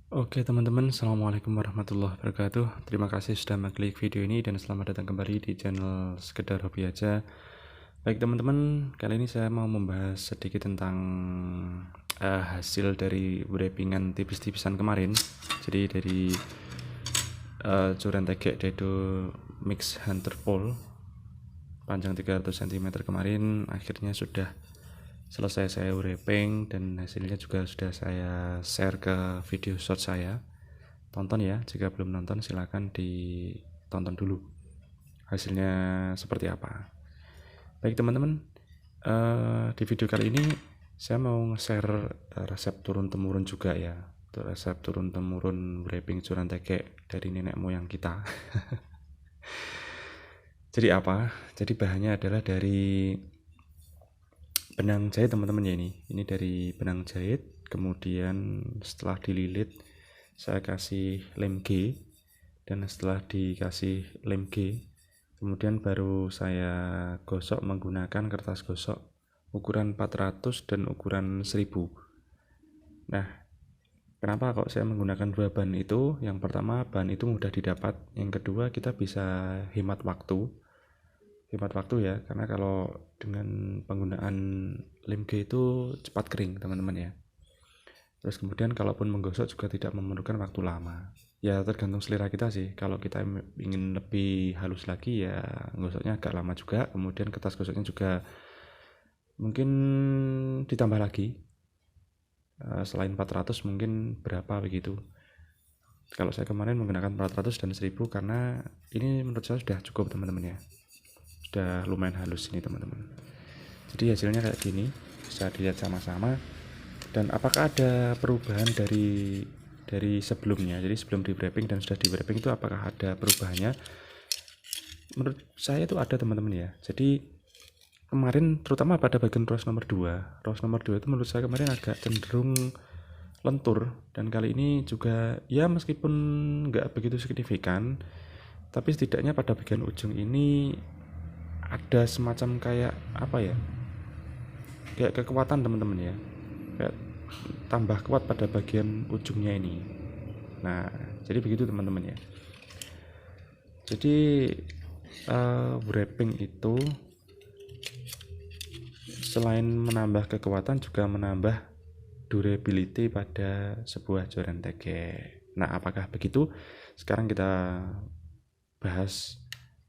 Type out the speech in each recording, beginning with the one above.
Oke teman-teman, Assalamualaikum warahmatullahi wabarakatuh. Terima kasih sudah mengklik video ini dan selamat datang kembali di channel Sekedar Hobi Aja. Baik teman-teman, kali ini saya mau membahas sedikit tentang hasil dari wrappingan tipis-tipisan kemarin. Jadi dari curan tegek Dedo Mix Hunter Pole panjang 300 cm kemarin akhirnya sudah selesai saya wrapping dan hasilnya juga sudah saya share ke video short saya. Tonton ya, jika belum nonton silahkan ditonton dulu hasilnya seperti apa. Baik teman-teman, di video kali ini saya mau nge-share resep turun-temurun juga ya. Resep turun-temurun wrapping curan tegek dari nenek moyang kita. Jadi apa? Jadi bahannya adalah dari benang jahit teman-teman ya ini. Ini dari benang jahit, kemudian setelah dililit saya kasih lem G, dan setelah dikasih lem G kemudian baru saya gosok menggunakan kertas gosok ukuran 400 dan ukuran 1000. Nah, kenapa kok saya menggunakan dua bahan itu? Yang pertama, bahan itu mudah didapat. Yang kedua, kita bisa hemat waktu. Hemat waktu ya, karena kalau dengan penggunaan lem G itu cepat kering teman-teman ya. Terus kemudian kalaupun menggosok juga tidak memerlukan waktu lama. Ya tergantung selera kita sih. Kalau kita ingin lebih halus lagi ya gosoknya agak lama juga. Kemudian kertas gosoknya juga mungkin ditambah lagi. Selain 400 mungkin berapa begitu. Kalau saya kemarin menggunakan 400 dan 1000 karena ini menurut saya sudah cukup teman-teman ya. Sudah lumayan halus ini teman-teman. Jadi hasilnya kayak gini, bisa dilihat sama-sama. Dan apakah ada perubahan dari sebelumnya? Jadi sebelum di wrapping dan sudah di wrapping itu apakah ada perubahannya? Menurut saya itu ada teman-teman ya. Jadi kemarin terutama pada bagian rows nomor 2 itu menurut saya kemarin agak cenderung lentur, dan kali ini juga ya meskipun nggak begitu signifikan, tapi setidaknya pada bagian ujung ini ada semacam kayak apa ya, kayak kekuatan teman-teman ya, kayak tambah kuat pada bagian ujungnya ini. Nah, jadi begitu teman-teman ya. Jadi wrapping itu selain menambah kekuatan juga menambah durability pada sebuah joran tegek. Nah, apakah begitu? Sekarang kita bahas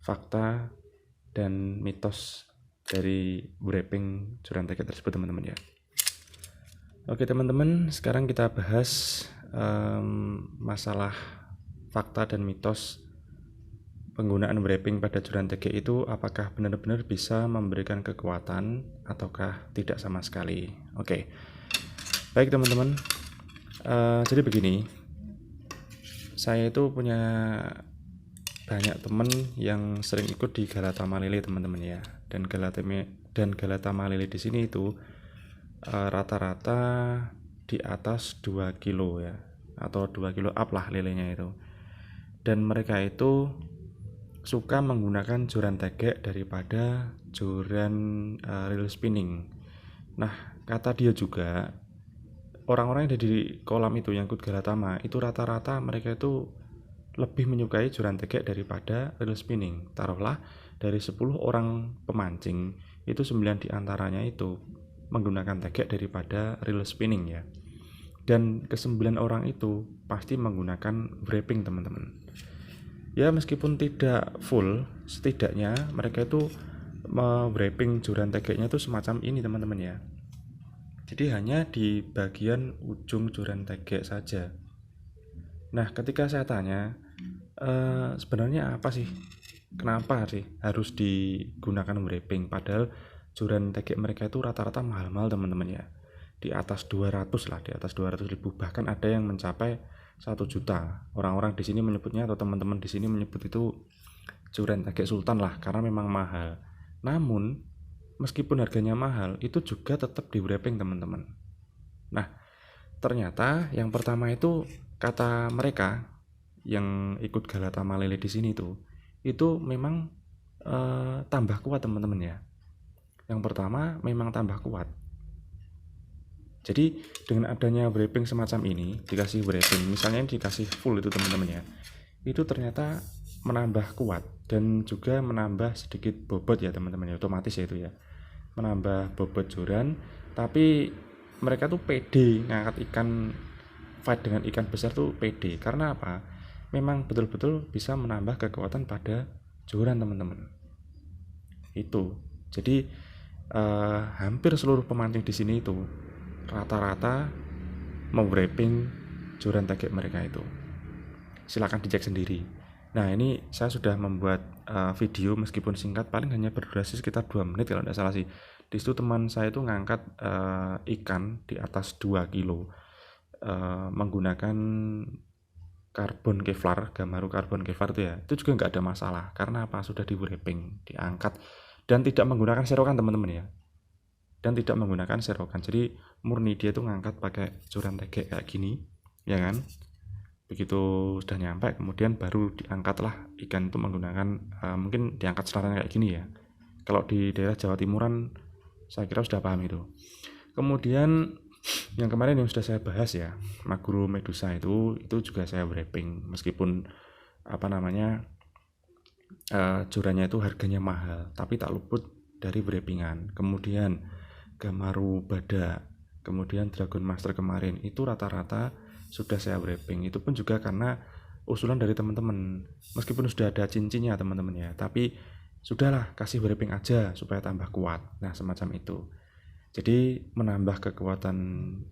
fakta dan mitos dari wrapping joran tegek tersebut teman-teman ya. Oke teman-teman, sekarang kita bahas masalah fakta dan mitos penggunaan wrapping pada joran tegek itu, apakah benar-benar bisa memberikan kekuatan ataukah tidak sama sekali. Oke, baik teman-teman, jadi begini, saya itu punya banyak teman yang sering ikut di Galata Malele teman-teman ya, dan Galata Malele di sini itu rata-rata di atas 2 kilo ya, atau 2 kilo up lah lelenya itu. Dan mereka itu suka menggunakan joran tegek daripada joran reel spinning. Nah, kata dia juga orang-orang yang ada di kolam itu yang ikut Galatama itu rata-rata mereka itu lebih menyukai joran tegek daripada reel spinning. Taruhlah dari 10 orang pemancing itu 9 diantaranya itu menggunakan tegek daripada reel spinning ya. Dan ke-9 orang itu pasti menggunakan wrapping teman-teman. Ya meskipun tidak full, setidaknya mereka itu wrapping joran tegeknya itu semacam ini teman-teman ya. Jadi hanya di bagian ujung joran tegek saja. Nah ketika saya tanya, sebenarnya apa sih, kenapa sih harus digunakan wrapping, padahal joran tegek mereka itu rata-rata mahal-mahal teman-teman ya, di atas 200 lah, di atas 200.000, bahkan ada yang mencapai 1 juta. Orang-orang di sini menyebutnya, atau teman-teman di sini menyebut itu joran tegek sultan lah, karena memang mahal. Namun meskipun harganya mahal, itu juga tetap di wrapping teman-teman. Nah, ternyata yang pertama itu kata mereka yang ikut Galata Malele di sini tuh, itu memang tambah kuat teman-teman ya. Yang pertama memang tambah kuat. Jadi dengan adanya wrapping semacam ini, dikasih wrapping, misalnya ini dikasih full itu teman-teman ya, itu ternyata menambah kuat dan juga menambah sedikit bobot ya teman-teman ya, otomatis ya itu ya, menambah bobot joran. Tapi mereka tuh pede ngangkat ikan, fight dengan ikan besar tuh pede. Karena apa? Memang betul-betul bisa menambah kekuatan pada joran teman-teman. Itu. Jadi hampir seluruh pemancing di sini itu rata-rata mau wrapping joran tegek mereka itu. Silakan dicek sendiri. Nah, ini saya sudah membuat video meskipun singkat, paling hanya berdurasi sekitar 2 menit kalau tidak salah sih. Di situ teman saya itu ngangkat ikan di atas 2 kilo menggunakan karbon kevlar, Gamaru karbon kevlar itu ya. Itu juga nggak ada masalah. Karena apa? Sudah di wrapping, diangkat dan tidak menggunakan serokan teman-teman ya. Dan tidak menggunakan serokan. Jadi murni dia itu ngangkat pakai joran tegek kayak gini, ya kan? Begitu sudah nyampe kemudian baru diangkatlah ikan itu menggunakan mungkin diangkat selarang kayak gini ya. Kalau di daerah Jawa Timuran saya kira sudah paham itu. Kemudian yang kemarin yang sudah saya bahas ya, Maguro Medusa itu juga saya wrapping meskipun apa namanya jorannya itu harganya mahal tapi tak luput dari wrappingan. Kemudian Gamaru Badak, kemudian Dragon Master kemarin itu rata-rata sudah saya wrapping. Itu pun juga karena usulan dari teman-teman, meskipun sudah ada cincinnya teman-teman ya, tapi sudahlah kasih wrapping aja supaya tambah kuat. Nah semacam itu. Jadi menambah kekuatan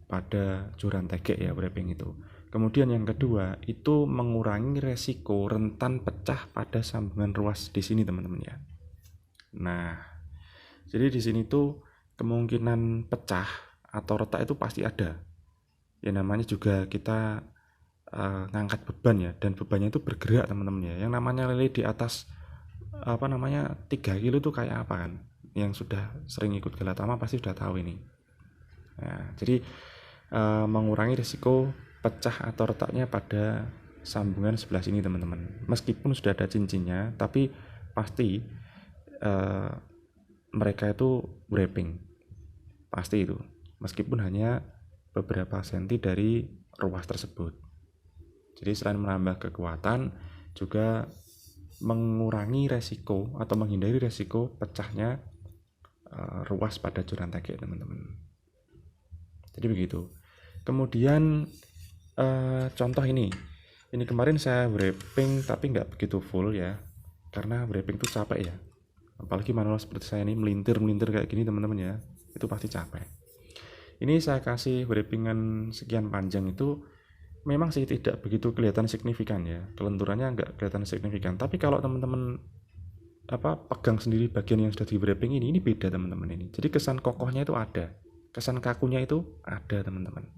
pada joran tegek ya wrapping itu. Kemudian yang kedua itu mengurangi resiko rentan pecah pada sambungan ruas di sini teman-teman ya. Nah jadi di sini tuh kemungkinan pecah atau retak itu pasti ada. Ya namanya juga kita ngangkat beban ya, dan bebannya itu bergerak teman-teman ya. Yang namanya lele di atas 3 kilo itu kayak apa kan? Yang sudah sering ikut Galatama pasti sudah tahu ini. Nah, jadi mengurangi risiko pecah atau retaknya pada sambungan sebelah sini teman-teman. Meskipun sudah ada cincinnya, tapi pasti mereka itu wrapping. Pasti itu. Meskipun hanya beberapa senti dari ruas tersebut. Jadi selain menambah kekuatan, juga mengurangi resiko atau menghindari resiko pecahnya ruas pada joran tegek teman-teman. Jadi begitu. Kemudian contoh ini kemarin saya wrapping tapi nggak begitu full ya, karena wrapping itu capek ya. Apalagi manual seperti saya ini melintir kayak gini teman-teman ya, itu pasti capek. Ini saya kasih wrappingan sekian panjang itu memang sih tidak begitu kelihatan signifikan ya, kelenturannya nggak kelihatan signifikan. Tapi kalau teman-teman pegang sendiri bagian yang sudah di wrapping ini beda teman-teman ini. Jadi kesan kokohnya itu ada, kesan kakunya itu ada teman-teman.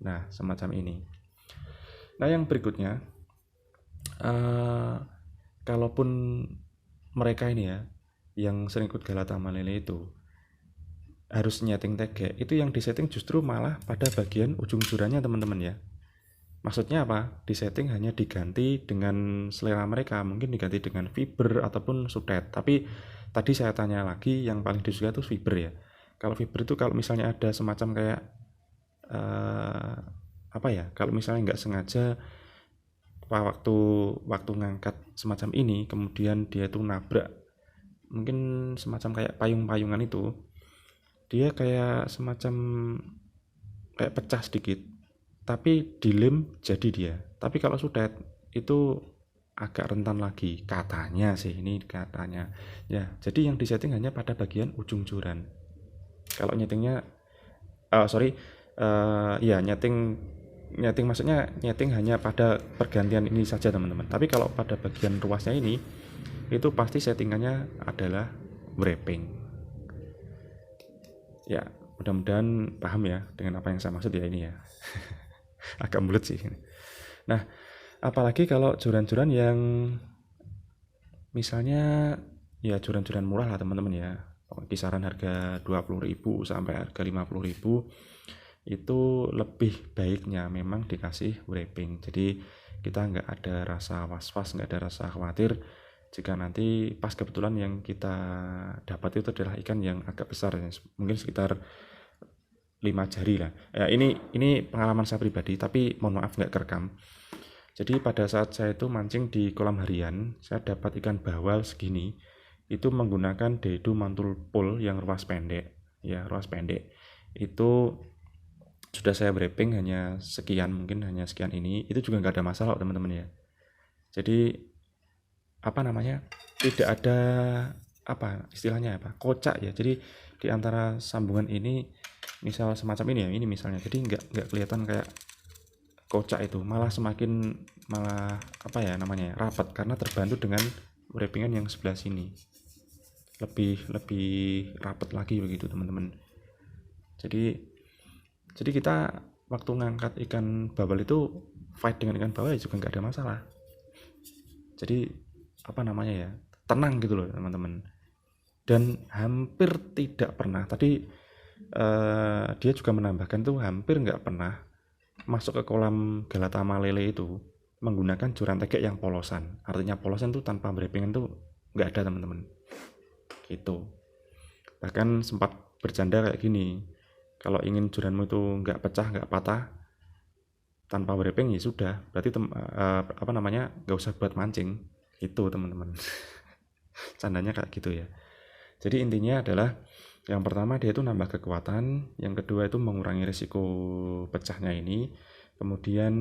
Nah semacam ini. Nah yang berikutnya, kalaupun mereka ini ya yang sering ikut Galatama Lele itu harus nyeting tegek, itu yang disetting justru malah pada bagian ujung jorannya teman-teman ya. Maksudnya apa? Disetting hanya diganti dengan selera mereka, mungkin diganti dengan fiber ataupun sudet. Tapi tadi saya tanya lagi, yang paling disuka itu fiber ya. Kalau fiber itu kalau misalnya ada semacam kayak kalau misalnya nggak sengaja waktu ngangkat semacam ini, kemudian dia itu nabrak mungkin semacam kayak payung-payungan itu, dia kayak semacam kayak pecah sedikit, tapi dilem jadi dia. Tapi kalau sudet itu agak rentan lagi katanya sih, ini katanya ya. Jadi yang disetting hanya pada bagian ujung joran. Kalau nyetingnya nyeting maksudnya nyeting hanya pada pergantian ini saja teman-teman. Tapi kalau pada bagian ruasnya ini itu pasti settingannya adalah wrapping. Ya, mudah-mudahan paham ya dengan apa yang saya maksud ya ini ya. Agak bulat sih. Nah, apalagi kalau joran-joran yang misalnya ya joran-joran murah lah teman-teman ya. Kisaran harga 20.000 sampai harga 50.000 itu lebih baiknya memang dikasih wrapping. Jadi kita nggak ada rasa was-was, nggak ada rasa khawatir jika nanti pas kebetulan yang kita dapat itu adalah ikan yang agak besar ya, mungkin sekitar 5 jari lah. Ya, ini pengalaman saya pribadi, tapi mohon maaf nggak kerekam. Jadi pada saat saya itu mancing di kolam harian, saya dapat ikan bawal segini, itu menggunakan dedo mantul pole yang ruas pendek. Ya, ruas pendek. Itu sudah saya wrapping hanya sekian, mungkin hanya sekian ini, itu juga nggak ada masalah teman-teman ya. Jadi apa namanya, tidak ada apa istilahnya apa, kocak ya. Jadi di antara sambungan ini misal semacam ini ya, ini misalnya, jadi nggak kelihatan kayak kocak, itu malah apa ya namanya, rapat, karena terbantu dengan wrappingan yang sebelah sini, lebih rapat lagi begitu teman-teman. Jadi kita waktu ngangkat ikan bawal itu fight dengan ikan bawal juga nggak ada masalah. Jadi apa namanya ya, tenang gitu loh teman-teman. Dan hampir tidak pernah, tadi dia juga menambahkan tuh hampir nggak pernah masuk ke kolam Galatama lele itu menggunakan joran tegek yang polosan. Artinya polosan tuh tanpa wrappingan tuh nggak ada teman-teman gitu. Bahkan sempat bercanda kayak gini, kalau ingin joranmu itu nggak pecah nggak patah tanpa wrapping ya sudah, berarti apa namanya, nggak usah buat mancing itu teman-teman. Candanya kayak gitu ya. Jadi intinya adalah yang pertama dia itu nambah kekuatan, yang kedua itu mengurangi risiko pecahnya ini, kemudian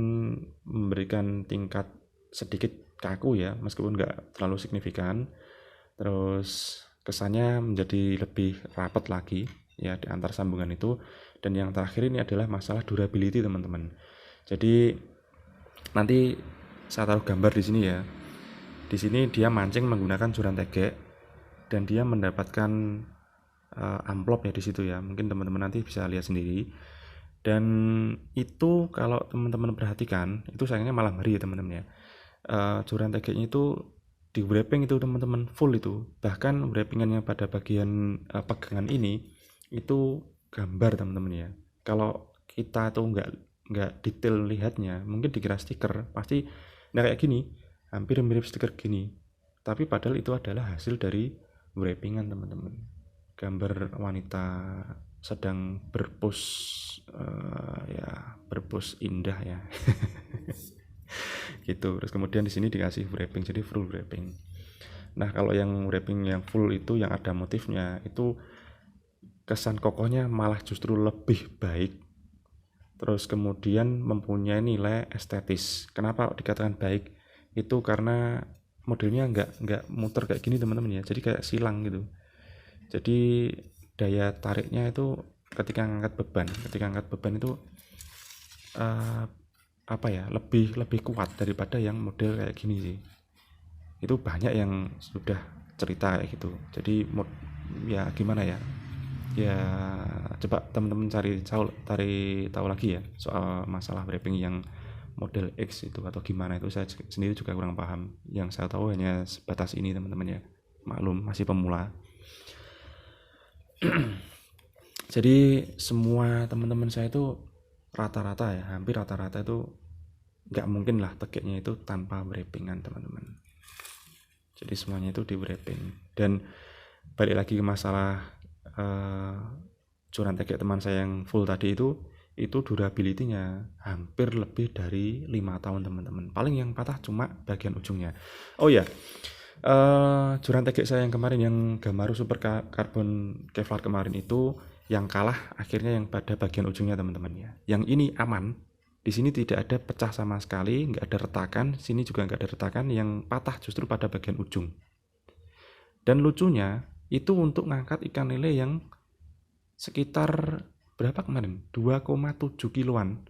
memberikan tingkat sedikit kaku ya, meskipun nggak terlalu signifikan, terus kesannya menjadi lebih rapat lagi ya di antar sambungan itu, dan yang terakhir ini adalah masalah durability teman-teman. Jadi nanti saya taruh gambar di sini ya. Di sini dia mancing menggunakan joran tegek dan dia mendapatkan amplop ya di situ ya. Mungkin teman-teman nanti bisa lihat sendiri. Dan itu kalau teman-teman perhatikan, itu sayangnya malam hari ya teman-teman ya. Joran tegeknya itu di wrapping itu teman-teman full itu. Bahkan wrappingannya pada bagian pegangan ini itu gambar teman-teman ya. Kalau kita tuh nggak detail lihatnya, mungkin dikira stiker, pasti nah kayak gini, hampir mirip stiker gini. Tapi padahal itu adalah hasil dari wrappingan teman-teman. Gambar wanita sedang berpos ya, berpos indah ya. Gitu. Terus kemudian di sini dikasih wrapping, jadi full wrapping. Nah, kalau yang wrapping yang full itu yang ada motifnya itu kesan kokohnya malah justru lebih baik. Terus kemudian mempunyai nilai estetis. Kenapa dikatakan baik? Itu karena modelnya nggak muter kayak gini teman-teman ya. Jadi kayak silang gitu. Jadi daya tariknya itu ketika angkat beban itu apa ya, lebih kuat daripada yang model kayak gini sih. Itu banyak yang sudah cerita kayak gitu. Jadi ya gimana ya, ya coba teman-teman cari tahu lagi ya soal masalah wrapping yang model X itu atau gimana, itu saya sendiri juga kurang paham. Yang saya tahu hanya sebatas ini teman-teman ya, maklum masih pemula. Jadi semua teman-teman saya itu rata-rata ya, hampir rata-rata itu nggak mungkin lah tegeknya itu tanpa wrappingan teman-teman. Jadi semuanya itu di wrapping. Dan balik lagi ke masalah joran tegek teman saya yang full tadi itu durability-nya hampir lebih dari 5 tahun teman-teman. Paling yang patah cuma bagian ujungnya. Oh ya, joran tegek saya yang kemarin yang Gamaru Super Carbon Kevlar kemarin itu yang kalah akhirnya yang pada bagian ujungnya teman-teman ya. Yang ini aman, di sini tidak ada pecah sama sekali, nggak ada retakan, sini juga nggak ada retakan, yang patah justru pada bagian ujung. Dan lucunya itu untuk ngangkat ikan lele yang sekitar berapa kemarin? 2,7 kiloan.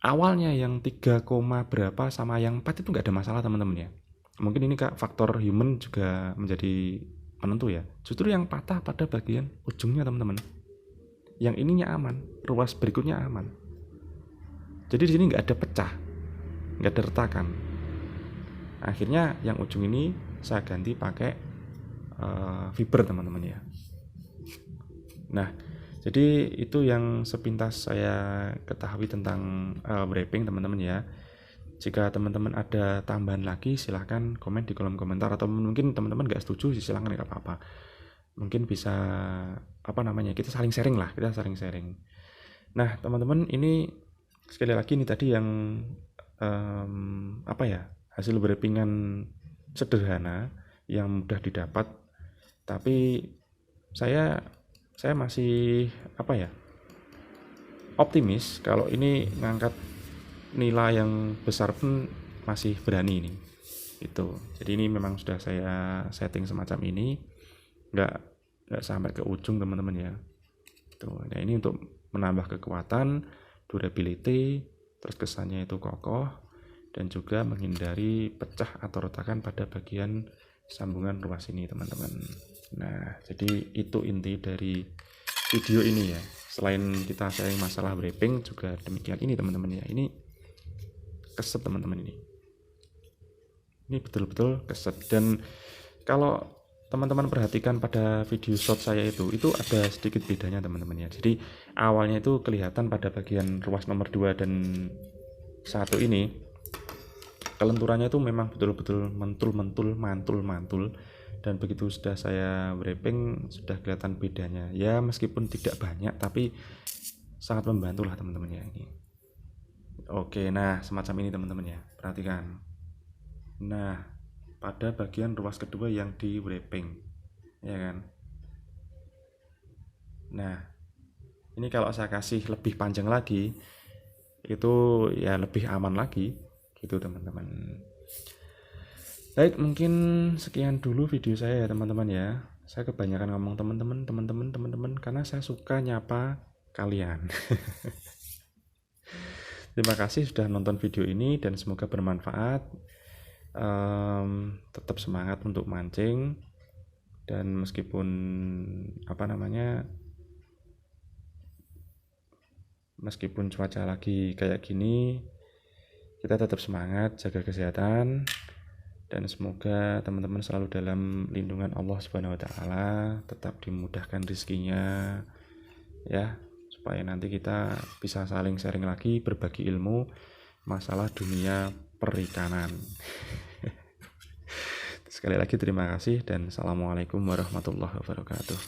Awalnya yang 3, berapa sama yang 4 itu nggak ada masalah teman-teman ya. Mungkin ini kak faktor human juga menjadi penentu ya. Justru yang patah pada bagian ujungnya teman-teman. Yang ininya aman, ruas berikutnya aman. Jadi di sini nggak ada pecah, nggak ada retakan. Akhirnya yang ujung ini saya ganti pakai fiber teman-teman ya. Nah, jadi itu yang sepintas saya ketahui tentang wrapping teman-teman ya. Jika teman-teman ada tambahan lagi silahkan komen di kolom komentar, atau mungkin teman-teman nggak setuju silahkan nggak apa-apa. Mungkin bisa kita saling sharing lah, Nah teman-teman, ini sekali lagi ini tadi yang hasil wrappingan sederhana yang mudah didapat, tapi saya masih optimis kalau ini ngangkat nilai yang besar pun masih berani ini. Jadi ini memang sudah saya setting semacam ini, nggak sampai ke ujung teman-teman ya. Nah ini untuk menambah kekuatan, durability, terus kesannya itu kokoh, dan juga menghindari pecah atau retakan pada bagian sambungan ruas ini teman-teman. Nah jadi itu inti dari video ini ya. Selain kita sharing masalah wrapping juga demikian ini teman-teman ya. Ini keset teman-teman ini betul-betul keset. Dan kalau teman-teman perhatikan pada video shot saya itu ada sedikit bedanya teman-teman ya. Jadi awalnya itu kelihatan pada bagian ruas nomor 2 dan 1 ini kelenturannya itu memang betul-betul mantul, dan begitu sudah saya wrapping sudah kelihatan bedanya ya, meskipun tidak banyak tapi sangat membantu lah teman-teman ya ini. Oke, nah semacam ini teman-teman ya, perhatikan. Nah pada bagian ruas kedua yang di wrapping ya kan. Nah ini kalau saya kasih lebih panjang lagi itu ya lebih aman lagi gitu teman-teman. Baik, mungkin sekian dulu video saya ya teman-teman ya. Saya kebanyakan ngomong teman-teman karena saya suka nyapa kalian. Terima kasih sudah nonton video ini dan semoga bermanfaat. Tetap semangat untuk mancing, dan meskipun meskipun cuaca lagi kayak gini, kita tetap semangat, jaga kesehatan, dan semoga teman-teman selalu dalam lindungan Allah Subhanahu wa taala, tetap dimudahkan rezekinya ya, supaya nanti kita bisa saling sharing lagi, berbagi ilmu masalah dunia perikanan. Sekali lagi terima kasih dan assalamualaikum warahmatullahi wabarakatuh.